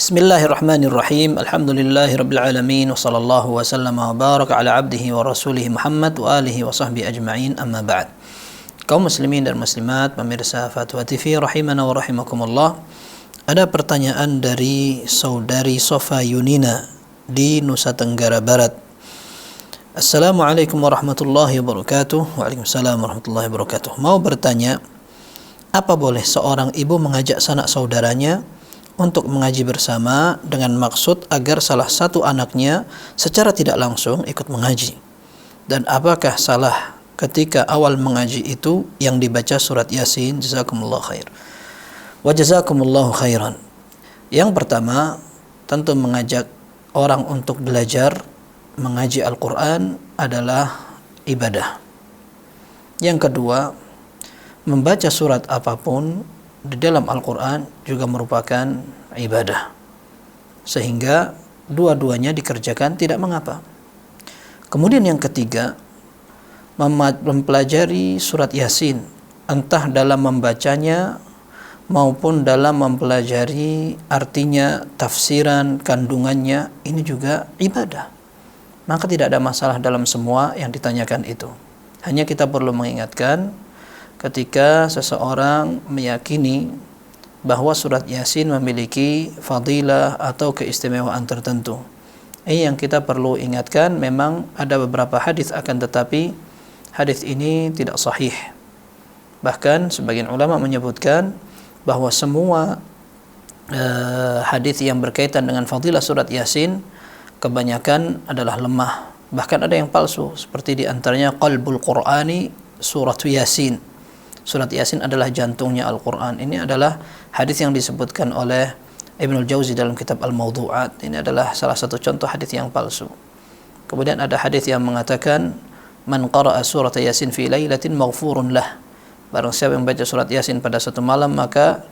Bismillahirrahmanirrahim. Alhamdulillahirabbil alamin wa sallallahu wa sallama wa baraka ala abdihi wa rasulih Muhammad wa alihi wa sahbihi ajma'in, amma ba'd. Kaum muslimin dan muslimat, pemirsa Fatwa TV rahimana wa rahimakumullah. Ada pertanyaan dari saudari Sofa Yunina di Nusa Tenggara Barat. Assalamualaikum warahmatullahi wabarakatuh. Waalaikumsalam warahmatullahi wabarakatuh. Mau bertanya, apa boleh seorang ibu mengajak sanak saudaranya untuk mengaji bersama dengan maksud agar salah satu anaknya secara tidak langsung ikut mengaji? Dan apakah salah ketika awal mengaji itu yang dibaca surat Yasin? Jazakumullah khair. Wa jazakumullahu khairan. Yang pertama, tentu mengajak orang untuk belajar mengaji Al-Quran adalah ibadah. Yang kedua, membaca surat apapun di dalam Al-Quran juga merupakan ibadah, sehingga dua-duanya dikerjakan tidak mengapa. Kemudian yang ketiga, mempelajari surat Yasin, entah dalam membacanya maupun dalam mempelajari artinya, tafsiran, kandungannya, ini juga ibadah. Maka tidak ada masalah dalam semua yang ditanyakan itu. Hanya kita perlu mengingatkan, ketika seseorang meyakini bahwa surat Yasin memiliki fadilah atau keistimewaan tertentu, ini yang kita perlu ingatkan. Memang ada beberapa hadis, akan tetapi hadis ini tidak sahih. Bahkan sebagian ulama menyebutkan bahwa semua hadis yang berkaitan dengan fadilah surat Yasin kebanyakan adalah lemah, bahkan ada yang palsu. Seperti diantaranya qalbul Qur'ani surat Yasin. Surat Yasin adalah jantungnya Al-Quran. Ini adalah hadis yang disebutkan oleh Ibnul Jauzi dalam kitab Al-Mawdu'at. Ini adalah salah satu contoh hadis yang palsu. Kemudian ada hadis yang mengatakan, man qara'a surat Yasin fi lailatin maghfurun lah. Barang siapa yang baca surat Yasin pada satu malam, maka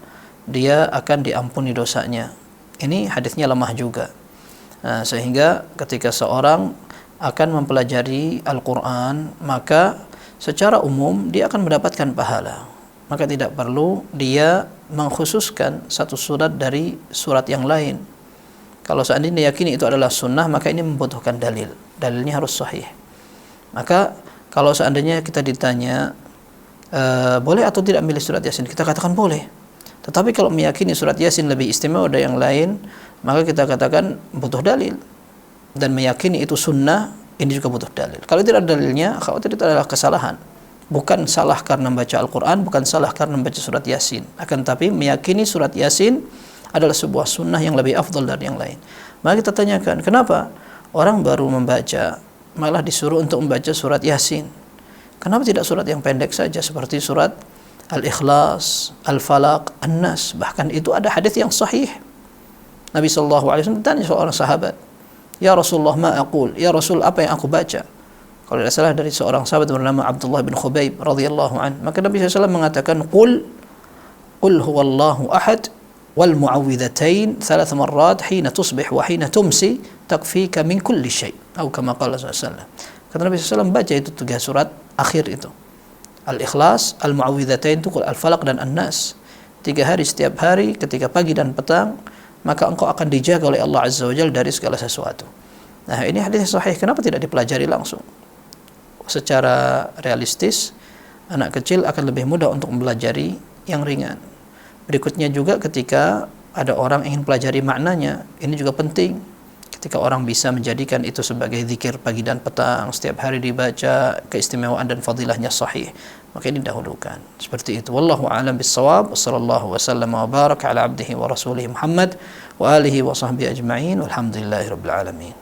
dia akan diampuni dosanya. Ini hadisnya lemah juga. Sehingga ketika seorang akan mempelajari Al-Quran, maka secara umum dia akan mendapatkan pahala. Maka tidak perlu dia mengkhususkan satu surat dari surat yang lain. Kalau seandainya yakini itu adalah sunnah, maka ini membutuhkan dalil. Dalilnya harus sahih. Maka kalau seandainya kita ditanya boleh atau tidak milih surat Yasin, kita katakan boleh. Tetapi kalau meyakini surat Yasin lebih istimewa dari yang lain, maka kita katakan butuh dalil. Dan meyakini itu sunnah, ini juga butuh dalil. Kalau tidak ada dalilnya, khawatir itu adalah kesalahan. Bukan salah karena membaca Al-Quran, bukan salah karena membaca surat Yasin. Akan tapi meyakini surat Yasin adalah sebuah sunnah yang lebih afdal dari yang lain. Maka kita tanyakan, kenapa orang baru membaca malah disuruh untuk membaca surat Yasin? Kenapa tidak surat yang pendek saja seperti surat Al-Ikhlas, Al-Falaq, An-Nas? Bahkan itu ada hadis yang sahih. Nabi SAW tanya seorang sahabat, ya Rasulullah, ma aqul, ya Rasul, apa yang aku baca? Kalau tidak salah dari seorang sahabat bernama Abdullah bin Khubayb radhiyallahu an. Maka Nabi SAW mengatakan, qul huwallahu ahad wal mu'awwidhatain 3 marrat hina tusbih wa hina tumsi takfika min kulli syai', atau kama qala sallallahu. Kata Nabi SAW, baca itu 3 surat akhir itu, Al-Ikhlas, Al-Mu'awwidhatain itu Al-Falaq dan An-Nas, 3 hari setiap hari, ketika pagi dan petang, maka engkau akan dijaga oleh Allah Azza wa Jalla dari segala sesuatu. Nah, ini hadis sahih. Kenapa tidak dipelajari langsung? Secara realistis, anak kecil akan lebih mudah untuk mempelajari yang ringan. Berikutnya juga ketika ada orang ingin pelajari maknanya, ini juga penting. Ketika orang bisa menjadikan itu sebagai zikir pagi dan petang, setiap hari dibaca, keistimewaan dan fadilahnya sahih, maka ini dahulukan. Seperti itu. Wallahu a'lam bis-shawab. Wassallallahu wasallam wa baraka ala abdihi wa rasulih Muhammad wa alihi wa sahbihi ajma'in. Walhamdulillahirabbil alamin.